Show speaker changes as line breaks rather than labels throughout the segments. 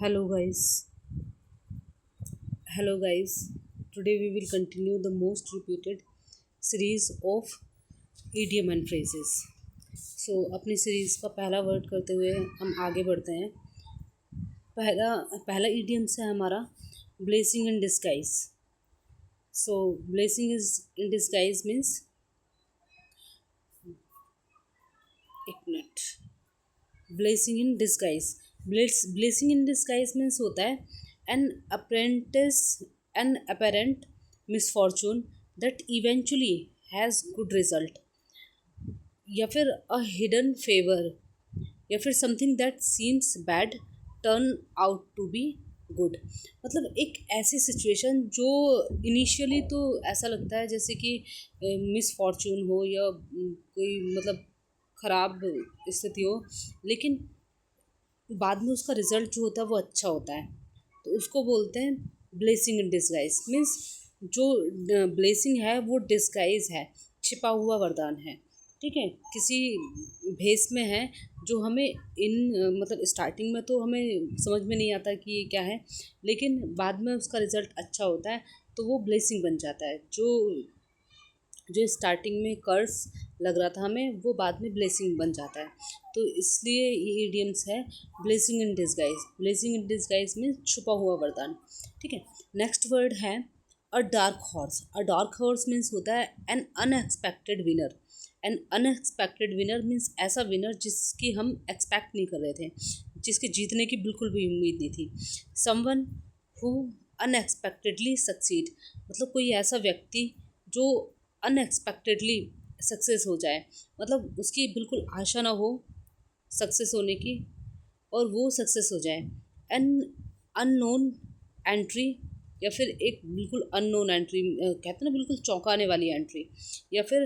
Hello guys. Hello guys. Today we will continue the most repeated series of idiom and phrases. So अपनी series का पहला word करते हुए हम आगे बढ़ते हैं. पहला पहला इडियम्स है हमारा blessing in disguise. So blessing is in disguise means, एक minute, blessing in disguise. Blessing in disguise means होता है an apprentice an apparent misfortune that eventually has good result, या फिर अ हिडन फेवर, या फिर something that seems bad turn out to be good. मतलब एक ऐसी सिचुएशन जो इनिशियली तो ऐसा लगता है जैसे कि मिसफॉर्चून हो या कोई मतलब ख़राब स्थिति हो, लेकिन बाद में उसका रिज़ल्ट जो होता है वो अच्छा होता है. तो उसको बोलते हैं ब्लेसिंग इन डिस्गाइज. मीन्स जो ब्लेसिंग है वो डिस्गाइज है, छिपा हुआ वरदान है. ठीक है, किसी भेस में है जो हमें मतलब स्टार्टिंग में तो हमें समझ में नहीं आता कि ये क्या है, लेकिन बाद में उसका रिज़ल्ट अच्छा होता है तो वो ब्लेसिंग बन जाता है. जो जो स्टार्टिंग में कर्स लग रहा था हमें, वो बाद में ब्लेसिंग बन जाता है. तो इसलिए ये इडियम्स है blessing in disguise. Blessing in disguise में छुपा हुआ वरदान. ठीक है, नेक्स्ट वर्ड है अ डार्क हॉर्स. अ डार्क हॉर्स मीन्स होता है N unexpected winner. N unexpected winner means ऐसा विनर जिसकी हम एक्सपेक्ट नहीं कर रहे थे, जिसके जीतने की बिल्कुल भी उम्मीद नहीं थी. Someone who unexpectedly succeed. मतलब कोई ऐसा व्यक्ति जो अनएक्सपेक्टेडली सक्सेस हो जाए, मतलब उसकी बिल्कुल आशा ना हो सक्सेस होने की और वो सक्सेस हो जाए. एन अननोन एंट्री, या फिर एक बिल्कुल अननोन एंट्री, कहते हैं ना बिल्कुल चौंकाने वाली एंट्री. या फिर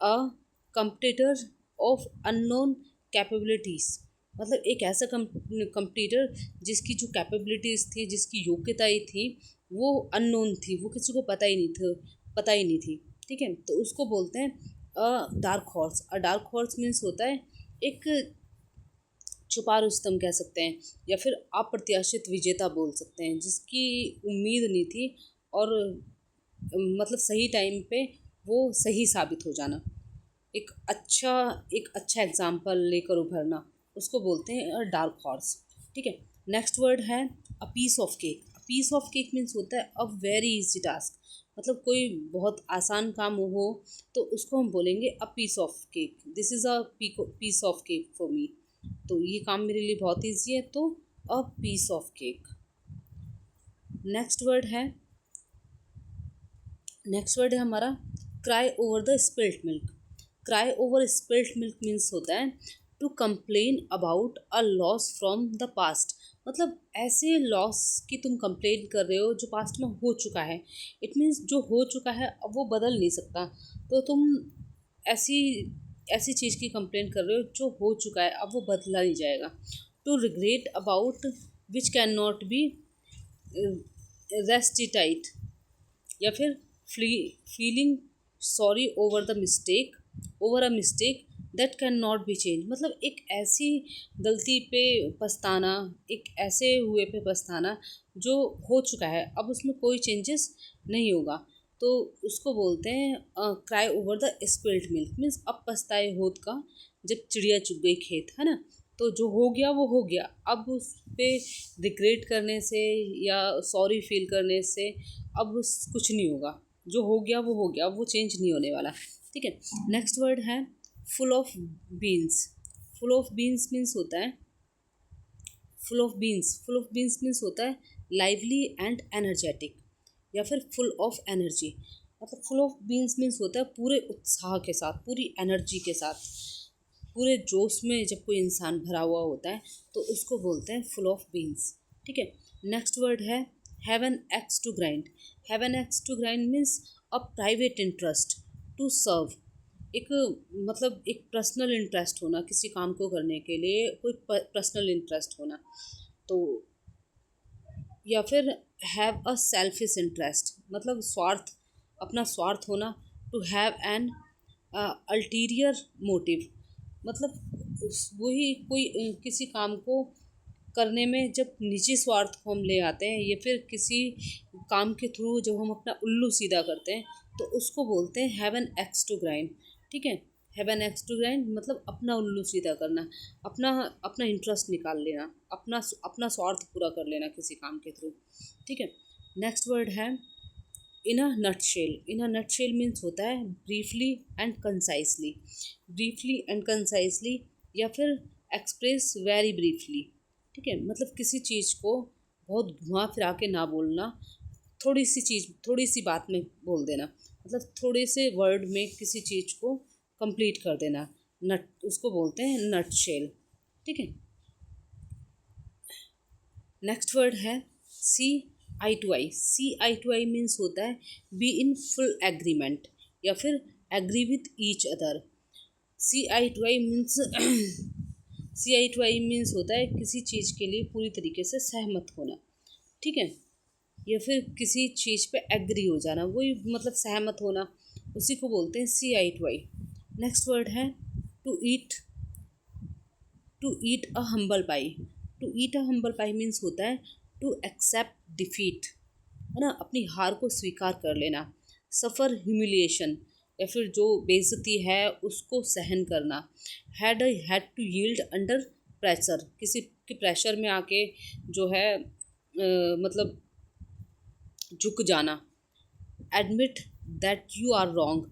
अ कंपटीटर ऑफ अननोन कैपेबिलिटीज़. मतलब एक ऐसा कंपटीटर जिसकी जो कैपेबिलिटीज़ थी, जिसकी योग्यताएं थी, वो अननोन थी, वो किसी को पता ही नहीं थी. ठीक है, तो उसको बोलते हैं अ डार्क हॉर्स. अ डार्क हॉर्स मीन्स होता है एक छुपा रुस्तम कह सकते हैं, या फिर अप्रत्याशित विजेता बोल सकते हैं, जिसकी उम्मीद नहीं थी और मतलब सही टाइम पे वो सही साबित हो जाना. एक अच्छा एग्जाम्पल लेकर उभरना, उसको बोलते हैं डार्क हॉर्स. ठीक है, नेक्स्ट वर्ड है a piece of cake. A piece of cake means होता है अ वेरी इजी टास्क. मतलब कोई बहुत आसान काम हो तो उसको हम बोलेंगे a piece of cake. This is a piece of cake for me. तो ये काम मेरे लिए बहुत ईजी है, तो a piece of cake. Next word है हमारा cry over the spilt milk. Cry over spilt milk means होता है to complain about a loss from the past. मतलब ऐसे लॉस की तुम कंप्लेन कर रहे हो जो पास्ट में हो चुका है. इट मीन्स जो हो चुका है अब वो बदल नहीं सकता, तो तुम ऐसी ऐसी चीज़ की कंप्लेन कर रहे हो जो हो चुका है, अब वो बदला नहीं जाएगा. To regret about which can not be restituted, या फिर feeling sorry over a mistake that can not be change. मतलब एक ऐसी गलती पे पछताना, एक ऐसे हुए पे पछताना जो हो चुका है, अब उसमें कोई चेंजेस नहीं होगा. तो उसको बोलते हैं cry over the spilled milk. Means अब पछताए होत का जब चिड़िया चुग गई खेत, है ना. तो जो हो गया वो हो गया, अब उस पर रिग्रेट करने से या सॉरी फील करने से अब कुछ नहीं होगा. जो हो गया वो हो गया, अब वो चेंज नहीं होने वाला. ठीक है, नेक्स्ट वर्ड है full of beans. Full of beans means होता है फुल ऑफ बीन्स मीन्स होता है लाइवली एंड एनर्जेटिक, या फिर फुल ऑफ एनर्जी. मतलब फुल ऑफ बीन्स मीन्स होता है पूरे उत्साह के साथ, पूरी एनर्जी के साथ, पूरे जोश में जब कोई इंसान भरा हुआ होता है तो उसको बोलते हैं फुल ऑफ बीन्स. ठीक है, नेक्स्ट वर्ड है have an axe to grind. Have an axe to grind means a private interest to serve. एक मतलब एक पर्सनल इंटरेस्ट होना, किसी काम को करने के लिए कोई पर्सनल इंटरेस्ट होना. तो या फिर हैव अ सेल्फिश इंटरेस्ट, मतलब अपना स्वार्थ होना. To have an ulterior motive, मतलब वही कोई किसी काम को करने में जब निजी स्वार्थ को हम ले आते हैं या फिर किसी काम के थ्रू जब हम अपना उल्लू सीधा करते हैं तो उसको बोलते हैं have an axe to grind. ठीक है, have an axe to grind मतलब अपना उल्लू सीधा करना, अपना अपना इंटरेस्ट निकाल लेना, अपना अपना स्वार्थ पूरा कर लेना किसी काम के थ्रू। ठीक है, नेक्स्ट वर्ड है in a nutshell. In a nutshell means होता है briefly and concisely. Briefly and concisely या फिर एक्सप्रेस वेरी ब्रीफली। ठीक है, मतलब किसी चीज़ को बहुत घुमा फिरा के ना बोलना, थोड़ी सी बात में बोल देना, मतलब थोड़े से वर्ड में किसी चीज़ को कंप्लीट कर देना, नट उसको बोलते हैं नट शेल। ठीक है, नेक्स्ट वर्ड है see eye to eye. See eye to eye means होता है बी इन फुल एग्रीमेंट या फिर agree with each other. See eye to eye means see eye to eye means होता है किसी चीज़ के लिए पूरी तरीके से सहमत होना। ठीक है, या फिर किसी चीज़ पे एग्री हो जाना, वही मतलब सहमत होना, उसी को बोलते हैं see eye to eye. Next word है to eat. To eat a humble pie. To eat a humble pie means होता है टू एक्सेप्ट डिफीट, है ना, अपनी हार को स्वीकार कर लेना। सफ़र ह्यूमिलिएशन या फिर जो बेइज्जती है उसको सहन करना। Had to yield under pressure, किसी के प्रेशर में आके जो है मतलब झुक जाना। Admit that you are wrong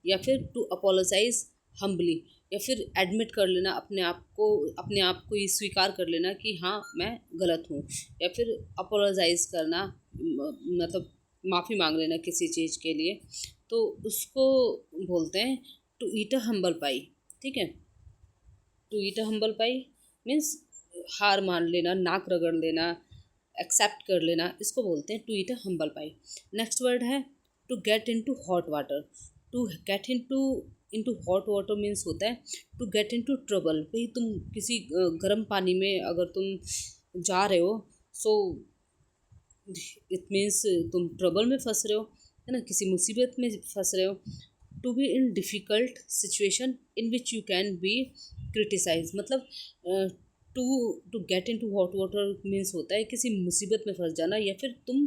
या फिर टू अपोलोजाइज हम्बली या फिर एडमिट कर लेना अपने आप को ये स्वीकार कर लेना कि हाँ मैं गलत हूँ, या फिर अपोलोजाइज करना मतलब माफ़ी मांग लेना किसी चीज़ के लिए, तो उसको बोलते हैं to eat a humble pie. ठीक है, to eat a humble pie means हार मान लेना, नाक रगड़ लेना, एक्सेप्ट कर लेना, इसको बोलते हैं to eat a humble pie. Next word है to get into hot water. To get into hot water means होता है टू गेट इनटू ट्रबल। भाई तुम किसी गर्म पानी में अगर तुम जा रहे हो, सो इट मीन्स तुम ट्रबल में फंस रहे हो, है ना, किसी मुसीबत में फंस रहे हो। To be in difficult situation in which you can be criticise, मतलब to get into hot water means होता है किसी मुसीबत में फंस जाना, या फिर तुम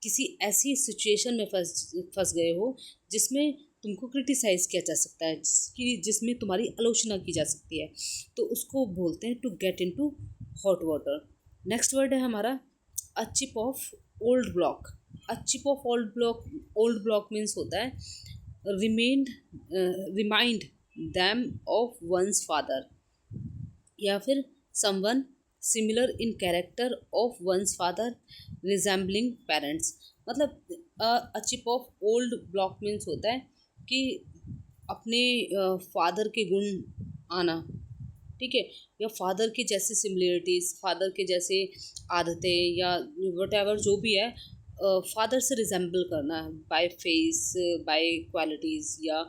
किसी ऐसी सिचुएशन में फंस गए हो जिसमें तुमको क्रिटिसाइज़ किया जा सकता है, जिसमें तुम्हारी आलोचना की जा सकती है, तो उसको बोलते हैं to get into hot water. Next word है हमारा a chip of old block. A chip of old block means होता है remind them of one's father या फिर someone similar in character of one's father resembling parents. मतलब a chip of old block means होता है कि अपने father के गुण आना। ठीक है, या फादर की जैसी सिमिलरिटीज़, फादर के जैसे आदतें या वट एवर जो भी है, फादर से रिजेंबल करना बाय फेस, बाय क्वालिटीज़ या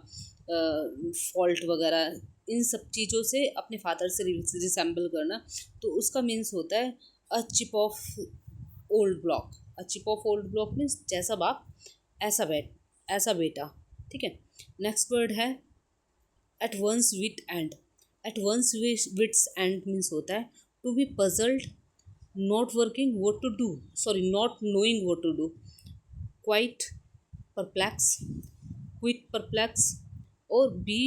फॉल्ट वगैरह, इन सब चीज़ों से अपने फादर से रिसेंबल करना, तो उसका मीन्स होता है a chip of old block. A chip of old block means जैसा बाप ऐसा बेटा। ठीक है, नेक्स्ट वर्ड है at one's wit end. At one's wits end means होता है to be puzzled, not working what to do, sorry not knowing what to do, quite perplex, quite perplex, और बी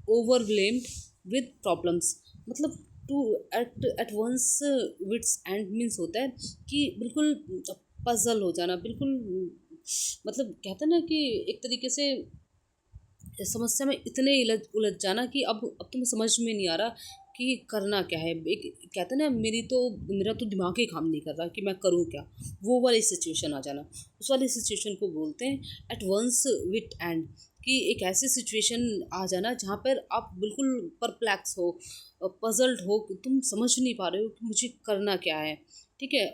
ओवरवेल्म्ड विद प्रॉब्लम्स। मतलब to at one's wits end means होता है कि बिल्कुल puzzle हो जाना, बिल्कुल मतलब कहते हैं ना कि एक तरीके से समस्या में इतने उलझ जाना कि अब तुम्हें समझ में नहीं आ रहा कि करना क्या है। एक कहते हैं ना मेरा तो दिमाग ही काम नहीं कर रहा कि मैं करूँ क्या, वो वाली सिचुएशन आ जाना, उस वाली सिचुएशन को बोलते हैं एट वंस विट एंड। कि एक ऐसी सिचुएशन आ जाना जहाँ पर आप बिल्कुल परप्लेक्स हो, पजल्ड हो, कि तुम समझ नहीं पा रहे हो कि मुझे करना क्या है। ठीक है,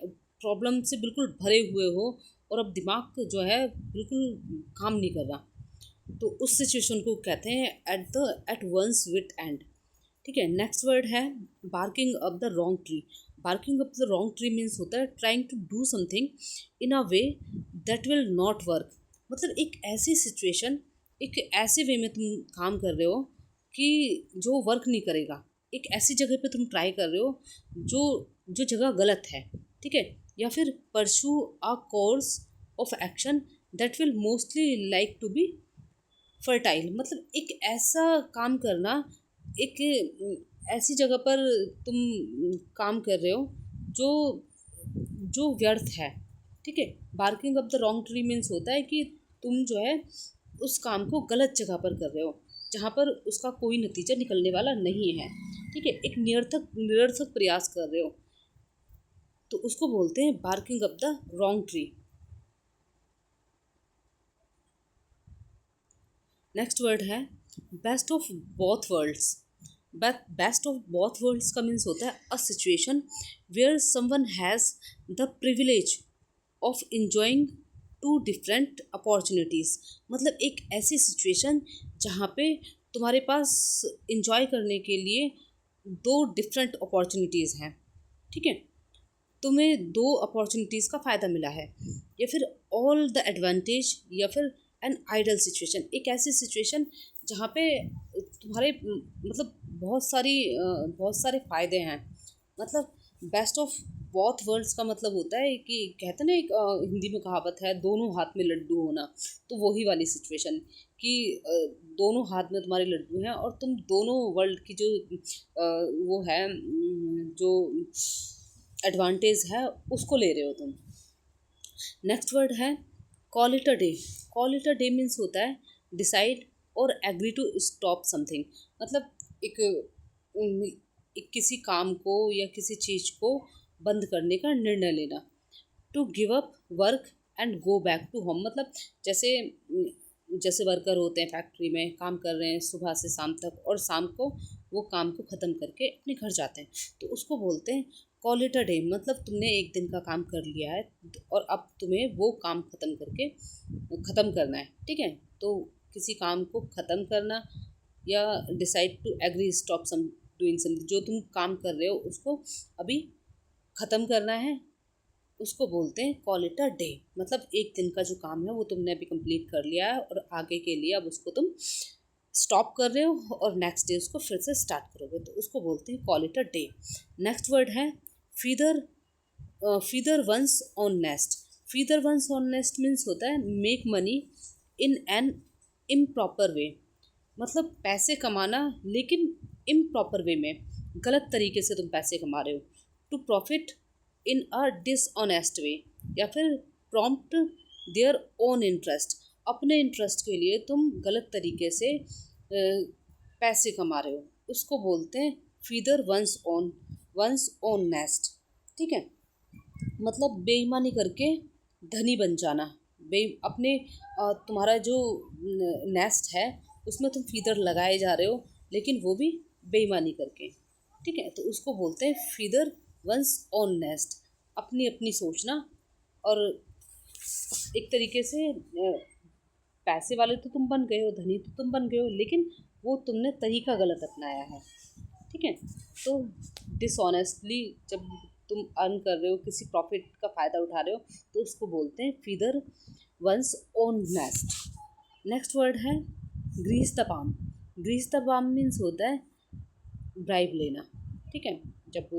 प्रॉब्लम से बिल्कुल भरे हुए हो और अब दिमाग जो है बिल्कुल काम नहीं कर रहा, तो उस सिचुएशन को कहते हैं एट वंस विट एंड। ठीक है, नेक्स्ट वर्ड है barking up the wrong tree. Barking up the wrong tree means होता है trying to do something in a way that will not work. मतलब एक ऐसी सिचुएशन, एक ऐसे वे में तुम काम कर रहे हो कि जो वर्क नहीं करेगा, एक ऐसी जगह पे तुम ट्राई कर रहे हो जो जो जगह गलत है, ठीक है। या फिर pursue a course of action that will mostly like to be fertile, मतलब एक ऐसा काम करना, एक ऐसी जगह पर तुम काम कर रहे हो जो जो व्यर्थ है, ठीक है। Barking up the wrong tree means होता है कि तुम जो है उस काम को गलत जगह पर कर रहे हो जहाँ पर उसका कोई नतीजा निकलने वाला नहीं है, ठीक है। एक निरर्थक निरर्थक प्रयास कर रहे हो, तो उसको बोलते हैं barking up the wrong tree. Next word है best of both worlds. Best of both worlds का मीन्स होता है a situation where someone has the privilege of enjoying two different opportunities, मतलब एक ऐसी सिचुएशन जहाँ पे तुम्हारे पास इंजॉय करने के लिए दो डिफरेंट अपॉर्चुनिटीज़ हैं, ठीक है। तुम्हें दो अपॉर्चुनिटीज़ का फ़ायदा मिला है, या फिर ऑल द एडवांटेज, या फिर एन आइडल सिचुएशन, एक ऐसी सिचुएशन जहाँ पे तुम्हारे मतलब बहुत सारे फ़ायदे हैं। मतलब बेस्ट ऑफ बोथ वर्ल्ड्स का मतलब होता है कि कहते हैं ना, एक हिंदी में कहावत है दोनों हाथ में लड्डू होना, तो वही वाली सिचुएशन कि दोनों हाथ में तुम्हारे लड्डू हैं और तुम दोनों वर्ल्ड की जो वो है जो एडवांटेज है उसको ले रहे हो तुम। नेक्स्ट वर्ड है call it a day. Call it a day means होता है डिसाइड और एग्री टू स्टॉप समथिंग, मतलब एक, एक किसी काम को या किसी चीज़ को बंद करने का निर्णय लेना। To give up work and go back to home, मतलब जैसे जैसे वर्कर होते हैं फैक्ट्री में काम कर रहे हैं सुबह से शाम तक, और शाम को वो काम को ख़त्म करके अपने घर जाते हैं, तो उसको बोलते हैं कॉल इट अ डे। मतलब तुमने एक दिन का काम कर लिया है और अब तुम्हें वो काम ख़त्म करना है, ठीक है। तो किसी काम को ख़त्म करना या decide to agree stop some doing something, जो तुम काम कर रहे हो उसको अभी ख़त्म करना है, उसको बोलते हैं कॉल इट अ डे। मतलब एक दिन का जो काम है वो तुमने अभी कंप्लीट कर लिया है और आगे के लिए अब उसको तुम स्टॉप कर रहे हो और नेक्स्ट डे उसको फिर से स्टार्ट करोगे, तो उसको बोलते हैं call it a day. Next word है feather. Feather one's own nest. Feather one's own nest means होता है make money in an improper way, मतलब पैसे कमाना लेकिन इम्प्रॉपर वे में, गलत तरीके से तुम पैसे कमा रहे हो। To profit in a dishonest way, या फिर प्रॉम्प्ट देयर ओन इंटरेस्ट, अपने इंटरेस्ट के लिए तुम गलत तरीके से पैसे कमा रहे हो, उसको बोलते हैं फीदर वंस ओन नेस्ट, ठीक है। मतलब बेईमानी करके धनी बन जाना, अपने तुम्हारा जो नेस्ट है उसमें तुम फीदर लगाए जा रहे हो लेकिन वो भी बेईमानी करके, ठीक है। तो उसको बोलते हैं फीदर वंस ऑन नेस्ट, अपनी अपनी सोचना। और एक तरीके से पैसे वाले तो तुम बन गए हो, धनी तो तुम बन गए हो, लेकिन वो तुमने तरीका गलत अपनाया है, ठीक है। तो डिसऑनेस्टली जब तुम अर्न कर रहे हो, किसी प्रॉफिट का फ़ायदा उठा रहे हो, तो उसको बोलते हैं feather one's own nest. Next word है grease the palm. Grease the palm means होता है ब्राइब लेना, ठीक है। जब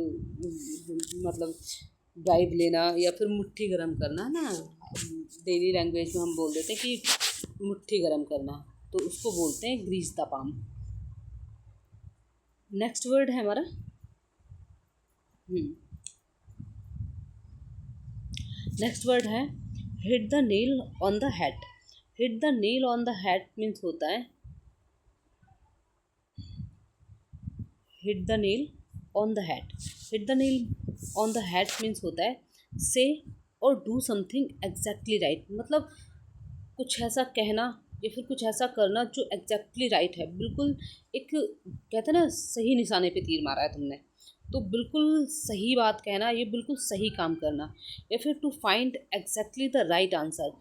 मतलब ब्राइब लेना या फिर मुट्ठी गरम करना ना, डेली लैंग्वेज में हम बोल देते हैं कि मुट्ठी गरम करना, तो उसको बोलते हैं grease the palm. Next word है हमारा नेक्स्ट वर्ड है hit the nail on the head. Hit the nail on the head means होता है hit the nail on the head. Hit the nail on the head means होता है से और do something exactly right, मतलब कुछ ऐसा कहना या फिर कुछ ऐसा करना जो एग्जैक्टली राइट है, बिल्कुल एक कहते हैं ना सही निशाने पे तीर मारा है तुमने, तो बिल्कुल सही बात कहना, ये बिल्कुल सही काम करना। या फिर to find exactly the right answer,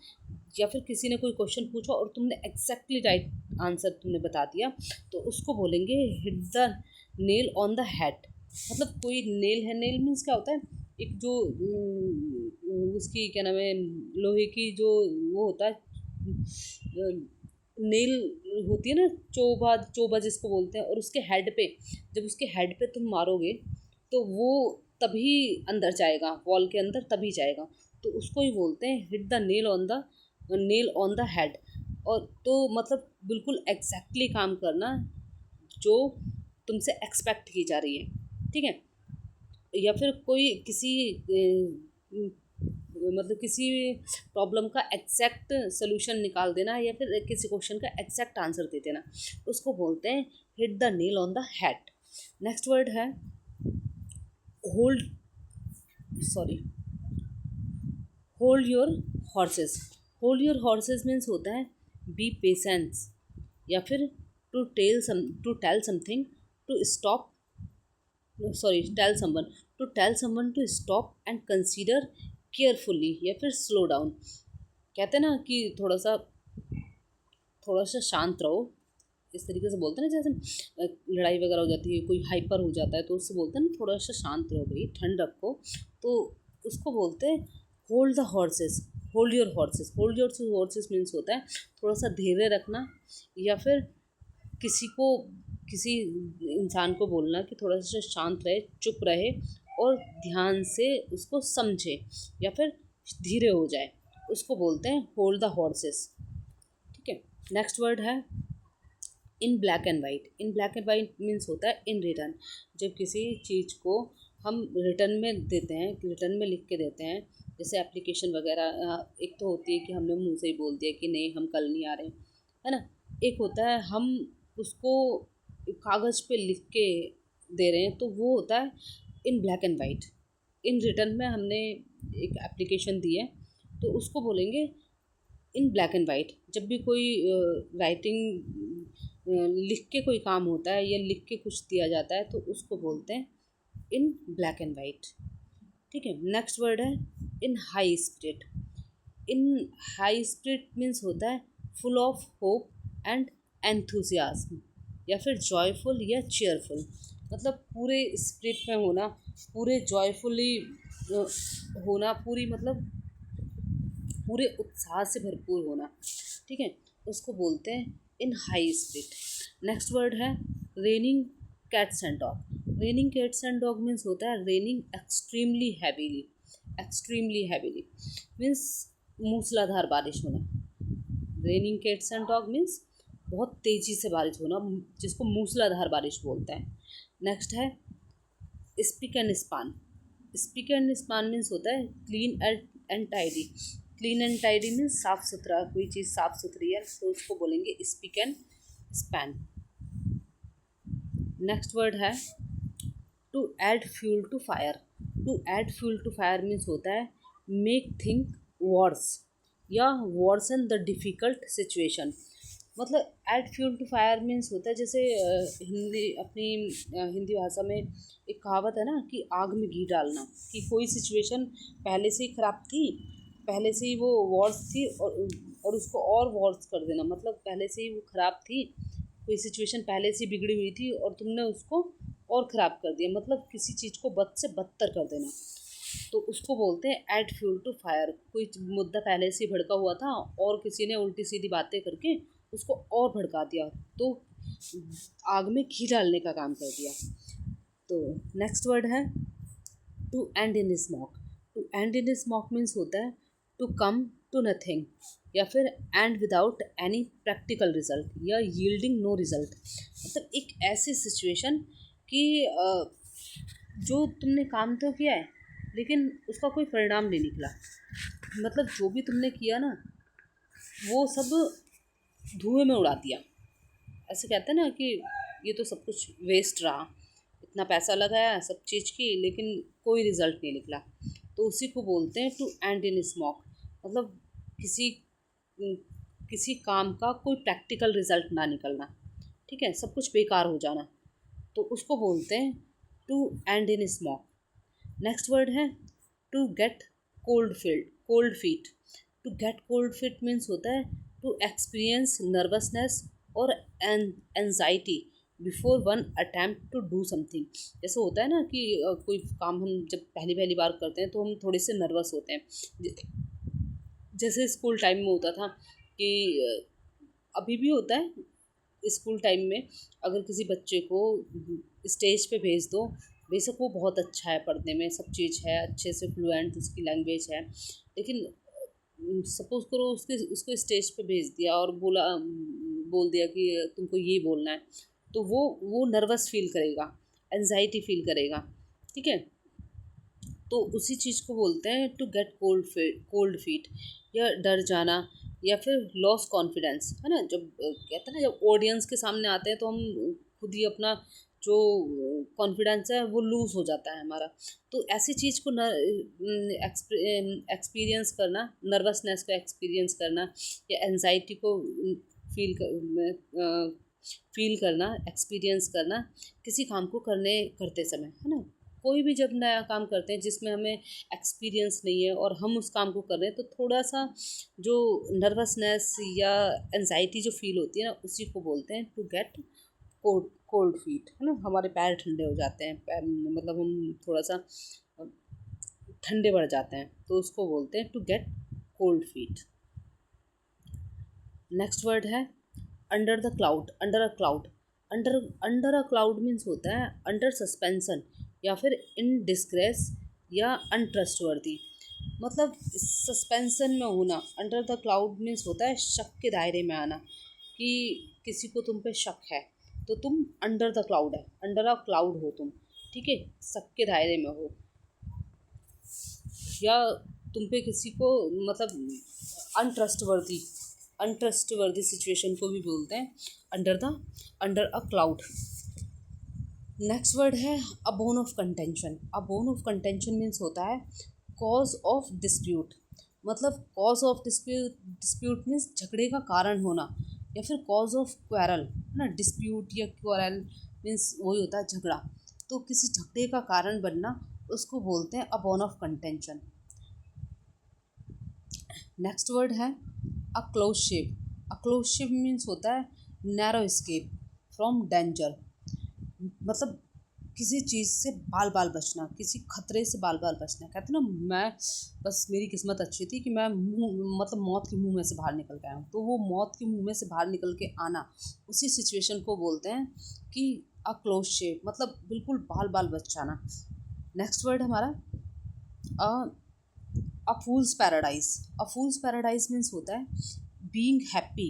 या फिर किसी ने कोई क्वेश्चन पूछा और तुमने एग्जैक्टली राइट आंसर तुमने बता दिया, तो उसको बोलेंगे hit the nail on the head. मतलब कोई नेल है, नेल मीन्स क्या होता है, एक जो उसकी क्या नाम है, लोहे की जो वो होता है नेल होती है ना, चोबा, चोबा जिसको बोलते हैं, और उसके हेड पे, जब उसके हेड पे तुम मारोगे तो वो तभी अंदर जाएगा, वॉल के अंदर तभी जाएगा। तो उसको ही बोलते हैं hit the nail on the head. और तो मतलब बिल्कुल एग्जैक्टली काम करना जो तुमसे एक्सपेक्ट की जा रही है, ठीक है। या फिर कोई किसी मतलब किसी प्रॉब्लम का एग्जैक्ट सोल्यूशन निकाल देना, या फिर किसी क्वेश्चन का एग्जैक्ट आंसर दे देना, उसको बोलते हैं hit the nail on the head. Next word है hold, sorry, hold your horses. Hold your horses means होता है बी पेशेंस, या फिर to tell something to stop, sorry, tell someone to stop and consider carefully, या फिर slow down. कहते हैं ना कि थोड़ा सा शांत रहो, इस तरीके से बोलते हैं ना, जैसे लड़ाई वगैरह हो जाती है, कोई हाइपर हो जाता है, तो उससे बोलते हैं ना थोड़ा सा शांत रहो भाई, ठंड रखो। तो उसको बोलते हैं hold the horses, hold your horses. Hold your horses means होता है थोड़ा सा धैर्य रखना, या फिर किसी को, किसी इंसान को बोलना कि थोड़ा सा शांत रहे, चुप रहे, और ध्यान से उसको समझे, या फिर धीरे हो जाए, उसको बोलते हैं होल्ड द हॉर्सेस, ठीक है। नेक्स्ट वर्ड है in black and white. In black and white means होता है इन रिटर्न। जब किसी चीज़ को हम रिटर्न में देते हैं, रिटर्न में लिख के देते हैं, जैसे एप्लीकेशन वगैरह, एक तो होती है कि हमने मुंह से ही बोल दिया कि नहीं हम कल नहीं आ रहे, है ना। एक होता है हम उसको कागज़ पे लिख के दे रहे हैं, तो वो होता है in black and white. In return में हमने एक एप्लीकेशन दी है, तो उसको बोलेंगे इन ब्लैक एंड वाइट। जब भी कोई राइटिंग लिख के कोई काम होता है, या लिख के कुछ दिया जाता है, तो उसको बोलते हैं इन ब्लैक एंड वाइट, ठीक है। नेक्स्ट वर्ड है इन हाई स्पिरिट। इन हाई स्पिरिट मीन्स होता है full of hope and enthusiasm, या फिर जॉयफुल या चेयरफुल। मतलब पूरे स्पिरिट में होना, पूरे जॉयफुली होना, पूरी मतलब पूरे उत्साह से भरपूर होना, ठीक है, उसको बोलते हैं in high spirit. Next word है raining cats and dog. Raining cats and dog means होता है raining extremely heavily. Extremely heavily means मूसलाधार बारिश होना। Raining cats and dog means बहुत तेज़ी से बारिश होना, जिसको मूसलाधार बारिश बोलते हैं। नेक्स्ट है speak and span. Speak and span means होता है clean and tidy. Clean and tidy means साफ सुथरा, कोई चीज़ साफ सुथरी है, तो उसको बोलेंगे spick and span. Next word है to add fuel to fire. To add fuel to fire means होता है मेक थिंक वर्स, या वर्सन द डिफ़िकल्ट सिचुएशन। मतलब add fuel to fire means होता है जैसे हिंदी भाषा में एक कहावत है ना कि आग में घी डालना, कि कोई सिचुएशन पहले से ही ख़राब थी, पहले से ही वो वॉर्स थी, और उसको और वॉर्स कर देना। मतलब पहले से ही वो ख़राब थी, कोई सिचुएशन पहले से बिगड़ी हुई थी और तुमने उसको और ख़राब कर दिया, मतलब किसी चीज़ को बद से बदतर कर देना, तो उसको बोलते हैं ऐड फ्यूल टू फायर। कोई मुद्दा पहले से भड़का हुआ था और किसी ने उल्टी सीधी बातें करके उसको और भड़का दिया, तो आग में घी डालने का काम कर दिया। तो नेक्स्ट वर्ड है to end in smoke. To end in smoke means होता है टू कम टू नथिंग, या फिर end without any practical result, या यील्डिंग नो रिजल्ट। मतलब एक ऐसी सिचुएशन कि जो तुमने काम तो किया है लेकिन उसका कोई परिणाम नहीं निकला। मतलब जो भी तुमने किया ना वो सब धुएं में उड़ा दिया। ऐसे कहते हैं ना कि ये तो सब कुछ वेस्ट रहा, इतना पैसा लगाया सब चीज़ की लेकिन कोई रिज़ल्ट नहीं निकला, तो उसी को बोलते हैं टू एंड इन स्मोक। मतलब किसी किसी काम का कोई प्रैक्टिकल रिज़ल्ट ना निकलना, ठीक है, सब कुछ बेकार हो जाना, तो उसको बोलते हैं to end in smoke. Next word है to get cold feet. To get cold feet means होता है टू एक्सपीरियंस नर्वसनेस और anxiety before one attempt to do something. जैसे होता है ना कि कोई काम हम जब पहली पहली बार करते हैं तो हम थोड़े से नर्वस होते हैं। जैसे स्कूल टाइम में होता था कि अभी भी होता है स्कूल टाइम में, अगर किसी बच्चे को स्टेज पे भेज दो, बेशक वो बहुत अच्छा है पढ़ने में, सब चीज़ है, अच्छे से फ्लुएंट उसकी लैंग्वेज है, लेकिन सपोज करो उसको स्टेज पे भेज दिया और बोल दिया कि तुमको ये बोलना है, तो वो नर्वस फील करेगा, एनजाइटी फील करेगा, ठीक है। तो उसी चीज़ को बोलते हैं टू गेट कोल्ड फीट, या डर जाना, या फिर लॉस कॉन्फिडेंस, है ना। जब कहते हैं ना, जब ऑडियंस के सामने आते हैं तो हम खुद ही अपना जो कॉन्फिडेंस है वो लूज़ हो जाता है हमारा। तो ऐसी चीज़ को एक्सपीरियंस करना, नर्वसनेस को एक्सपीरियंस करना, या एनजाइटी को फील करना, एक्सपीरियंस करना किसी काम को करते समय, है ना। कोई भी जब नया काम करते हैं जिसमें हमें एक्सपीरियंस नहीं है और हम उस काम को कर रहे हैं, तो थोड़ा सा जो नर्वसनेस या एनजाइटी जो फील होती है ना, उसी को बोलते हैं टू गेट कोल्ड फीट, है ना। हमारे पैर ठंडे हो जाते हैं, मतलब हम थोड़ा सा ठंडे पड़ जाते हैं, तो उसको बोलते हैं to get cold feet. Next word है under the cloud, under a cloud. Under a cloud means होता है अंडर सस्पेंसन, या फिर इन डिस्ग्रेस, या अनट्रस्टवर्दी। मतलब सस्पेंसन में होना, अंडर द क्लाउड मीन्स होता है शक के दायरे में आना, कि किसी को तुम पे शक है तो तुम अंडर द क्लाउड है, अंडर अ क्लाउड हो तुम, ठीक है, शक के दायरे में हो, या तुम पे किसी को मतलब अनट्रस्टवर्दी, अनट्रस्टवर्दी सिचुएशन को भी बोलते हैं under a cloud. Next word है a bone of contention. A bone of contention means होता है कॉज ऑफ डिस्प्यूट। मतलब कॉज ऑफ डिस्प्यूट मीन्स झगड़े का कारण होना, या फिर कॉज ऑफ क्वेरल, है ना। डिस्प्यूट या क्वेरल मीन्स वही होता है झगड़ा, तो किसी झगड़े का कारण बनना उसको बोलते हैं a bone of contention. Next word है a close shape. A close shape means होता है नैरो एस्केप फ्रॉम डेंजर। मतलब किसी चीज़ से बाल बाल बचना, किसी खतरे से बाल बाल बचना। कहते हैं ना, मैं बस मेरी किस्मत अच्छी थी कि मैं मतलब मौत के मुंह में से बाहर निकल के आया हूँ, तो वो मौत के मुंह में से बाहर निकल के आना, उसी सिचुएशन को बोलते हैं कि अ क्लोज शेप, मतलब बिल्कुल बाल बाल बच जाना। नेक्स्ट वर्ड हमारा अ फूल्स पैराडाइज। अ फूल्स पैराडाइज मीन्स होता है being happy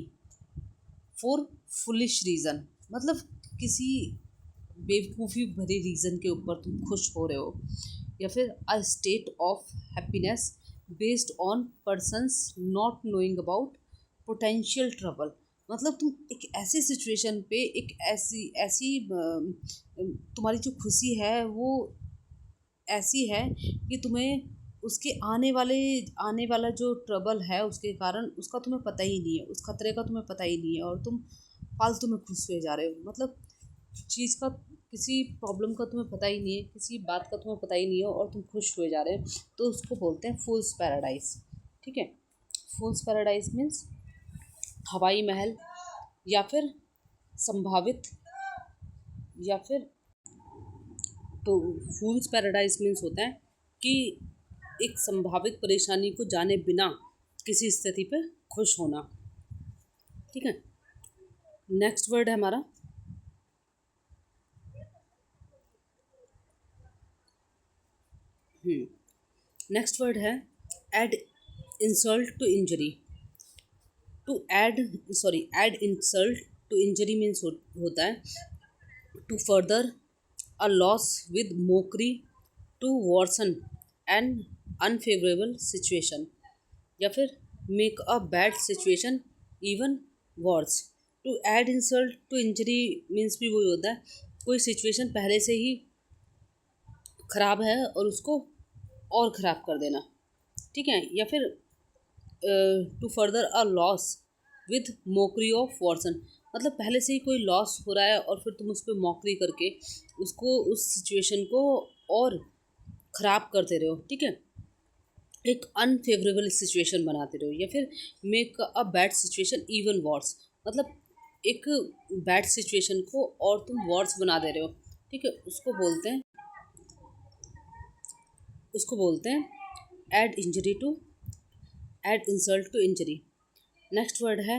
for foolish reason. मतलब किसी बेवकूफ़ी भरे रीज़न के ऊपर तुम खुश हो रहे हो, या फिर a state of happiness based on persons not knowing about potential trouble. मतलब तुम एक ऐसी सिचुएशन पे, एक ऐसी ऐसी तुम्हारी जो खुशी है वो ऐसी है कि तुम्हें उसके आने वाला जो ट्रबल है उसके कारण उसका तुम्हें पता ही नहीं है, उस खतरे का तुम्हें पता ही नहीं है, और तुम फालतू में खुश हुए जा रहे हो। मतलब चीज़ का, किसी प्रॉब्लम का तुम्हें पता ही नहीं है, किसी बात का तुम्हें पता ही नहीं है, और तुम खुश हुए जा रहे हो, तो उसको बोलते हैं फूल्स पैराडाइज, ठीक है। फूल्स पैराडाइज मीन्स हवाई महल, या फिर संभावित, या फिर, तो फूल्स पैराडाइज मीन्स होता है कि एक संभावित परेशानी को जाने बिना किसी स्थिति पर खुश होना, ठीक है। नेक्स्ट वर्ड है हमारा नेक्स्ट वर्ड है add insult to injury. To add add insult to injury means होता है to further a loss with mockery, to worsen an unfavourable situation, या फिर make a bad situation even worse. To add insult to injury means भी वही होता है, कोई situation पहले से ही ख़राब है और उसको और ख़राब कर देना, ठीक है। या फिर to further a loss with mockery of worsen. मतलब पहले से ही कोई लॉस हो रहा है और फिर तुम उस पर मॉकरी करके उसको, उस सिचुएशन को और ख़राब करते रहो, ठीक है, एक अनफेवरेबल सिचुएशन बनाते रहो, या फिर make a bad situation even verse. मतलब एक बैड सिचुएशन को और तुम वर्स बना दे रहे हो, ठीक है, उसको बोलते हैं add injury to add insult to injury. Next word है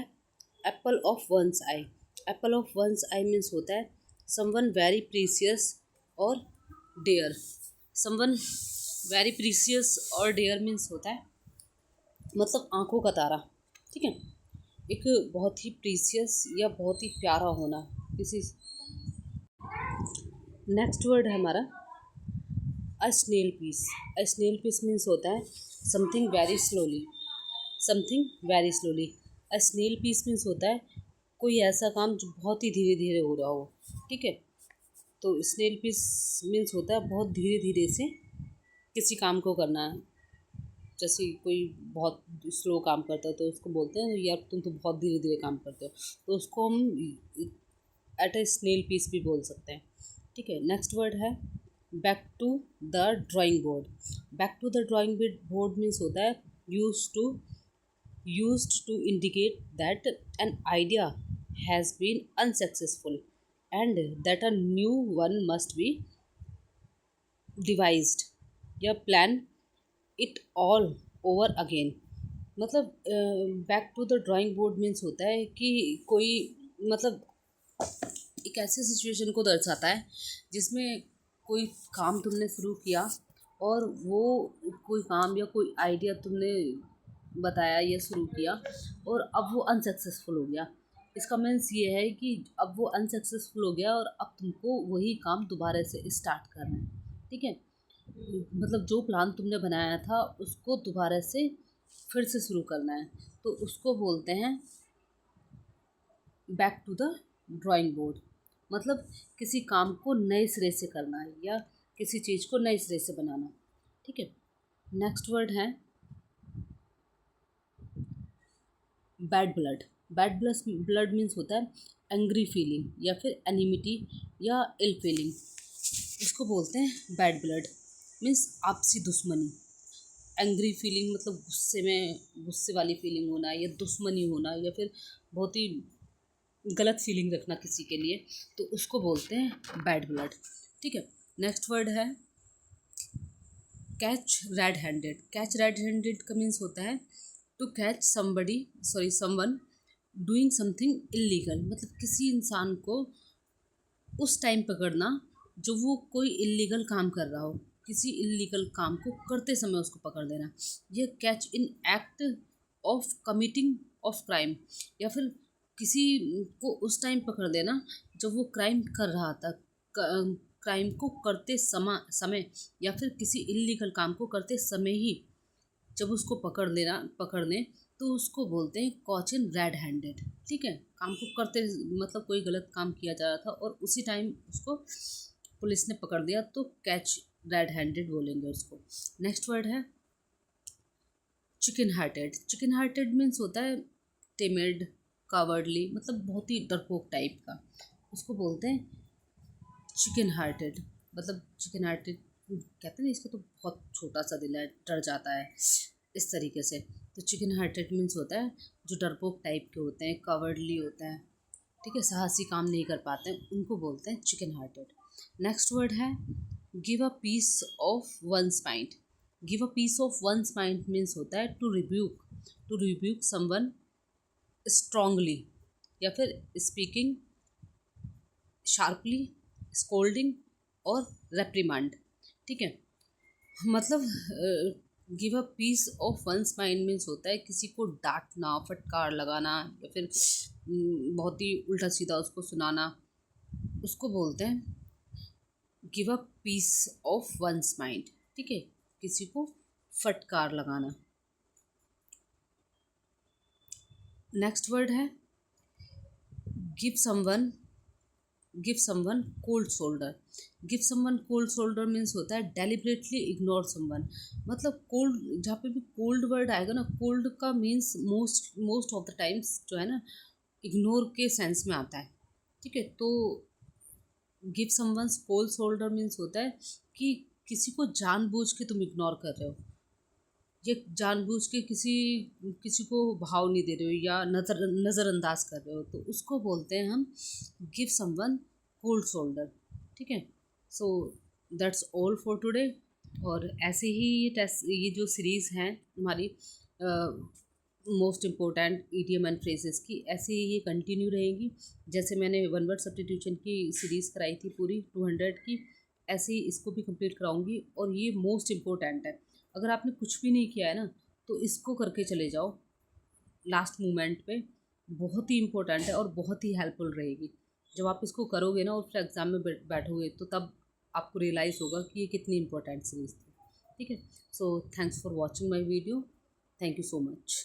apple of one's eye. Apple of one's eye means होता है समवन वेरी प्रीसियस और डेयर। समवन वेरी प्रीसियस और डेयर मीन्स होता है मतलब आंखों का तारा। ठीक है, एक बहुत ही प्रीसियस या बहुत ही प्यारा होना किसी। नेक्स्ट वर्ड है हमारा a snail pace. A snail pace means होता है something very slowly. Something very slowly. A snail pace means होता है कोई ऐसा काम जो बहुत ही धीरे धीरे हो रहा हो। ठीक है, तो स्नेल पीस मीन्स होता है बहुत धीरे धीरे से किसी काम को करना है। जैसे कोई बहुत स्लो काम करता है तो उसको बोलते हैं यार तुम तो बहुत धीरे धीरे काम करते हो, तो उसको हम एट ए स्नेल पीस भी बोल सकते हैं। ठीक है, नेक्स्ट वर्ड है back to the drawing board. Back to the drawing board means होता है used to indicate that an idea has been unsuccessful and that a new one must be devised या plan it all over again। मतलब back to the drawing board means होता है कि कोई मतलब एक ऐसे सिचुएशन को दर्शाता है जिसमें कोई काम तुमने शुरू किया और वो कोई काम या कोई आइडिया तुमने बताया या शुरू किया और अब वो अनसक्सेसफुल हो गया। इसका मीन्स ये है कि अब वो अनसक्सेसफुल हो गया और अब तुमको वही काम दोबारा से स्टार्ट करना है। ठीक है, मतलब जो प्लान तुमने बनाया था उसको दोबारा से फिर से शुरू करना है, तो उसको बोलते हैं back to the drawing board. मतलब किसी काम को नए सिरे से करना है या किसी चीज़ को नए सिरे से बनाना। ठीक है, नेक्स्ट वर्ड है bad blood. Bad blood means होता है एंग्री फीलिंग या फिर एनिमिटी या इल फीलिंग। इसको बोलते हैं बैड ब्लड। मीन्स आपसी दुश्मनी। एंग्री फीलिंग मतलब गुस्से वाली फीलिंग होना या दुश्मनी होना या फिर बहुत ही गलत फीलिंग रखना किसी के लिए, तो उसको बोलते हैं बैड ब्लड। ठीक है, नेक्स्ट वर्ड है catch red handed. Catch red handed का मीन्स होता है to catch someone doing something illegal. मतलब किसी इंसान को उस टाइम पकड़ना जो वो कोई इलीगल काम कर रहा हो, किसी इलीगल काम को करते समय उसको पकड़ लेना। यह catch in act of committing of crime या फिर किसी को उस टाइम पकड़ लेना जब वो क्राइम कर रहा था, क्राइम को करते समय या फिर किसी इलीगल काम को करते समय ही जब उसको पकड़ने तो उसको बोलते हैं कॉच इन रेड हैंडेड। ठीक है, काम को करते मतलब कोई गलत काम किया जा रहा था और उसी टाइम उसको पुलिस ने पकड़ लिया तो कैच रेड हैंडेड बोलेंगे उसको। नेक्स्ट वर्ड है chicken hearted. Chicken hearted means होता है टिमिड, कावर्डली, मतलब बहुत ही डरपोक टाइप का, उसको बोलते हैं चिकन हार्टेड। मतलब चिकन हार्टेड कहते हैं ना, इसका तो बहुत छोटा सा दिल है, डर जाता है इस तरीके से। तो चिकन हार्टेड मीन्स होता है जो डरपोक टाइप के होते हैं, कावर्डली होता है। ठीक है, साहसी काम नहीं कर पाते हैं, उनको बोलते हैं चिकन हार्टेड। नेक्स्ट वर्ड है give a piece of one's mind. Give a piece of one's mind means होता है टू रिब्यूक समवन स्ट्रांगली या फिर स्पीकिंग शार्पली, स्कोल्डिंग और रेप्रीमांड। ठीक है, मतलब give a piece of one's mind means होता है किसी को डांटना, फटकार लगाना या फिर बहुत ही उल्टा सीधा उसको सुनाना, उसको बोलते हैं give a piece of one's mind. ठीक है, किसी को फटकार लगाना। नेक्स्ट वर्ड है give someone give someone cold shoulder. Give someone cold shoulder means होता है डेलिबरेटली इग्नोर समवन। मतलब कोल्ड, जहाँ पे भी कोल्ड वर्ड आएगा ना, कोल्ड का means most of the times जो है ना इग्नोर के सेंस में आता है। ठीक है, तो give someone cold shoulder means होता है कि किसी को जानबूझ के तुम इग्नोर कर रहे हो, ये जानबूझ के किसी किसी को भाव नहीं दे रहे हो या नज़रअंदाज कर रहे हो, तो उसको बोलते हैं हम गिव समवन कोल्ड शोल्डर। ठीक है, so that's all for today. और ऐसे ही ये जो सीरीज़ हैं हमारी most important idiom and phrases की, ऐसे ही ये कंटिन्यू रहेंगी। जैसे मैंने वन वर्ड सब्स्टिट्यूशन की सीरीज़ कराई थी पूरी 200 की, ऐसे ही इसको भी कंप्लीट कराऊंगी। और ये मोस्ट इम्पोर्टेंट है, अगर आपने कुछ भी नहीं किया है ना तो इसको करके चले जाओ लास्ट मोमेंट पे, बहुत ही इम्पोर्टेंट है और बहुत ही हेल्पफुल रहेगी। जब आप इसको करोगे ना और फिर एग्ज़ाम में बैठोगे तो तब आपको रियलाइज़ होगा कि ये कितनी इंपॉर्टेंट सीरीज़ थी। ठीक है, so thanks for watching my video, thank you so much.